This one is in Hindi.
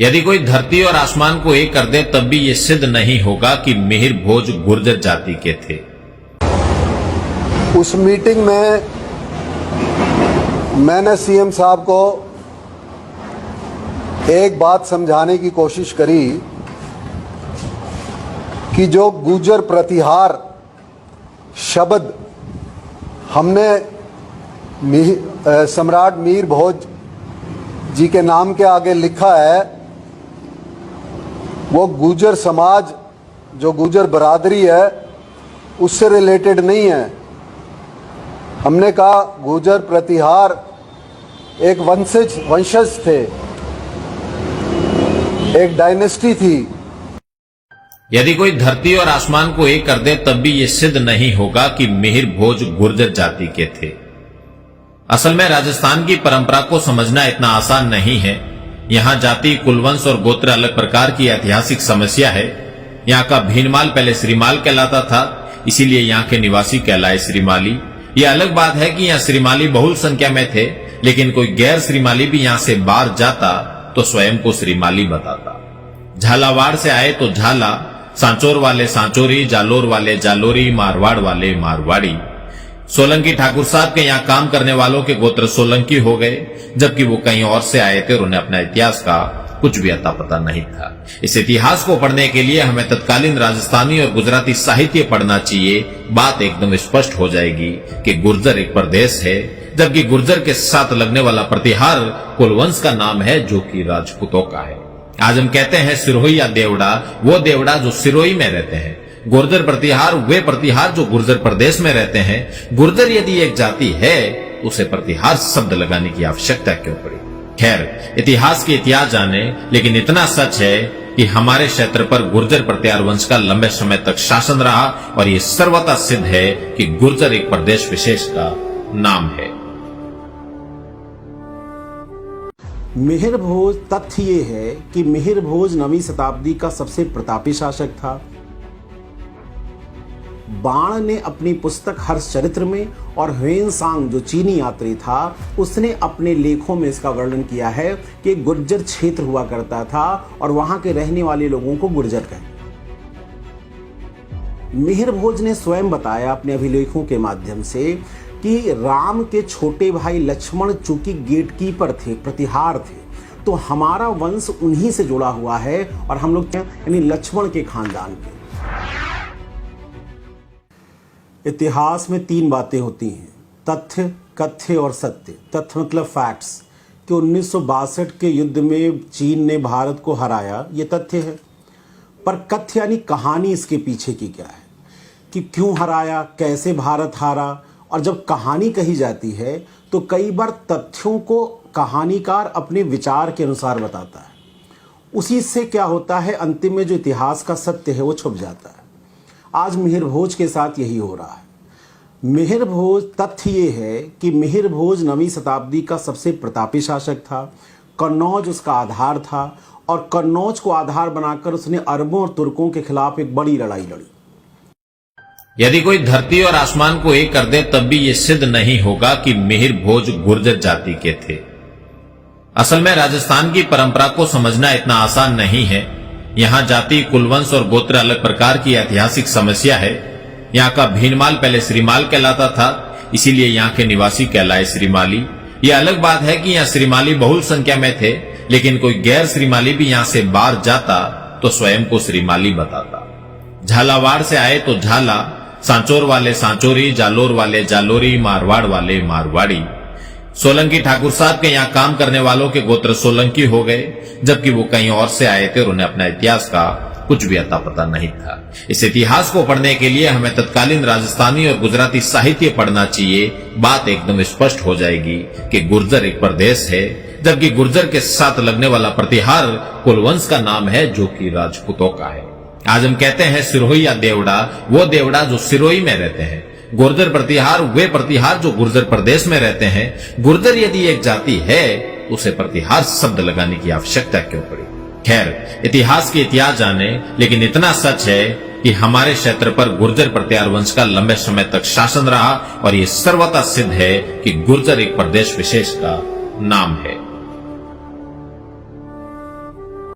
यदि कोई धरती और आसमान को एक कर दे तब भी ये सिद्ध नहीं होगा कि मिहिर भोज गुर्जर जाति के थे। उस मीटिंग में मैंने सीएम साहब को एक बात समझाने की कोशिश करी कि जो गुर्जर प्रतिहार शब्द हमने सम्राट मिहिर भोज जी के नाम के आगे लिखा है, वो गुर्जर समाज जो गुर्जर बरादरी है उससे रिलेटेड नहीं है। हमने कहा गुर्जर प्रतिहार एक वंशज थे, एक डायनेस्टी थी। यदि कोई धरती और आसमान को एक कर दे तब भी ये सिद्ध नहीं होगा कि मिहिर भोज गुर्जर जाति के थे। असल में राजस्थान की परंपरा को समझना इतना आसान नहीं है। यहाँ जाति, कुलवंश और गोत्र अलग प्रकार की ऐतिहासिक समस्या है। यहाँ का भीनमाल पहले श्रीमाल कहलाता था, इसीलिए यहाँ के निवासी कहलाए श्रीमाली। ये अलग बात है कि यहाँ श्रीमाली बहुल संख्या में थे, लेकिन कोई गैर श्रीमाली भी यहाँ से बाहर जाता तो स्वयं को श्रीमाली बताता। झालावाड़ से आए तो झाला, सांचौर वाले सांचौरी, जालोर वाले जालोरी, मारवाड़ वाले मारवाड़ी। सोलंकी ठाकुर साहब के यहाँ काम करने वालों के गोत्र सोलंकी हो गए, जबकि वो कहीं और से आए थे और उन्हें अपना इतिहास का कुछ भी अता पता नहीं था। इस इतिहास को पढ़ने के लिए हमें तत्कालीन राजस्थानी और गुजराती साहित्य पढ़ना चाहिए। बात एकदम स्पष्ट हो जाएगी कि गुर्जर एक प्रदेश है, जबकि गुर्जर के साथ लगने वाला प्रतिहार कुलवंश का नाम है जो कि राजपूतों का है। आज हम कहते हैं सिरोही या देवड़ा, वो देवड़ा जो सिरोही में रहते हैं। गुर्जर प्रतिहार वे प्रतिहार जो गुर्जर प्रदेश में रहते हैं। गुर्जर यदि एक जाति है, उसे प्रतिहार शब्द लगाने की आवश्यकता क्यों पड़ी? खैर, इतिहास के इतिहास जाने, लेकिन इतना सच है कि हमारे क्षेत्र पर गुर्जर प्रतिहार वंश का लंबे समय तक शासन रहा और ये सर्वथा सिद्ध है कि गुर्जर एक प्रदेश विशेष का नाम है। मिहिर भोज तथ्य ये है कि मिहिर भोज 9वीं शताब्दी का सबसे प्रतापी शासक था। बाण ने अपनी पुस्तक हर्षचरित्र में और ह्वेनसांग जो चीनी यात्री था उसने अपने लेखों में इसका वर्णन किया है कि गुर्जर क्षेत्र हुआ करता था और वहां के रहने वाले लोगों को गुर्जर कहते। मिहिर भोज ने स्वयं बताया अपने अभिलेखों के माध्यम से कि राम के छोटे भाई लक्ष्मण चूंकि गेटकीपर थे, प्रतिहार थे, तो हमारा वंश उन्हीं से जुड़ा हुआ है और हम लोग यानी लक्ष्मण के खानदान के। इतिहास में 3 बातें होती हैं, तथ्य, कथ्य और सत्य। तथ्य मतलब फैक्ट्स, कि 1962 के युद्ध में चीन ने भारत को हराया, ये तथ्य है। पर कथ्य यानी कहानी इसके पीछे की क्या है, कि क्यों हराया, कैसे भारत हारा। और जब कहानी कही जाती है तो कई बार तथ्यों को कहानीकार अपने विचार के अनुसार बताता है। उसी से क्या होता है, अंतिम में जो इतिहास का सत्य है वो छुप जाता है। आज मिहिर भोज के साथ यही हो रहा है। मिहिर भोज तथ्य ये है कि मिहिर भोज 9वीं शताब्दी का सबसे प्रतापी शासक था। कन्नौज उसका आधार था और कन्नौज को आधार बनाकर उसने अरबों और तुर्कों के खिलाफ एक बड़ी लड़ाई लड़ी। यदि कोई धरती और आसमान को एक कर दे तब भी ये सिद्ध नहीं होगा कि मिहिर भोज गुर्जर जाति के थे। असल में राजस्थान की परंपरा को समझना इतना आसान नहीं है। यहाँ जाति, कुलवंश और गोत्र अलग प्रकार की ऐतिहासिक समस्या है। यहाँ का भीनमाल पहले श्रीमाल कहलाता था, इसीलिए यहाँ के निवासी कहलाए श्रीमाली। ये अलग बात है कि यहाँ श्रीमाली बहुल संख्या में थे, लेकिन कोई गैर श्रीमाली भी यहाँ से बाहर जाता तो स्वयं को श्रीमाली बताता। झालावाड़ से आए तो झाला, सांचौर वाले सांचौरी, जालोर वाले जालोरी, मारवाड़ वाले मारवाड़ी। सोलंकी ठाकुर साहब के यहाँ काम करने वालों के गोत्र सोलंकी हो गए, जबकि वो कहीं और से आए थे और उन्हें अपना इतिहास का कुछ भी अता पता नहीं था। इस इतिहास को पढ़ने के लिए हमें तत्कालीन राजस्थानी और गुजराती साहित्य पढ़ना चाहिए। बात एकदम स्पष्ट हो जाएगी कि गुर्जर एक प्रदेश है, जबकि गुर्जर के साथ लगने वाला प्रतिहार कुलवंश का नाम है जो कि राजपूतों का है। आज हम कहते हैं सिरोही या देवड़ा, वो देवड़ा जो सिरोही में रहते हैं। गुर्जर प्रतिहार वे प्रतिहार जो गुर्जर प्रदेश में रहते हैं। गुर्जर यदि एक जाति है, उसे प्रतिहार शब्द लगाने की आवश्यकता क्यों पड़ी? खैर, इतिहास के इतिहास जाने, लेकिन इतना सच है कि हमारे क्षेत्र पर गुर्जर प्रतिहार वंश का लंबे समय तक शासन रहा और ये सर्वथा सिद्ध है कि गुर्जर एक प्रदेश विशेष का नाम है।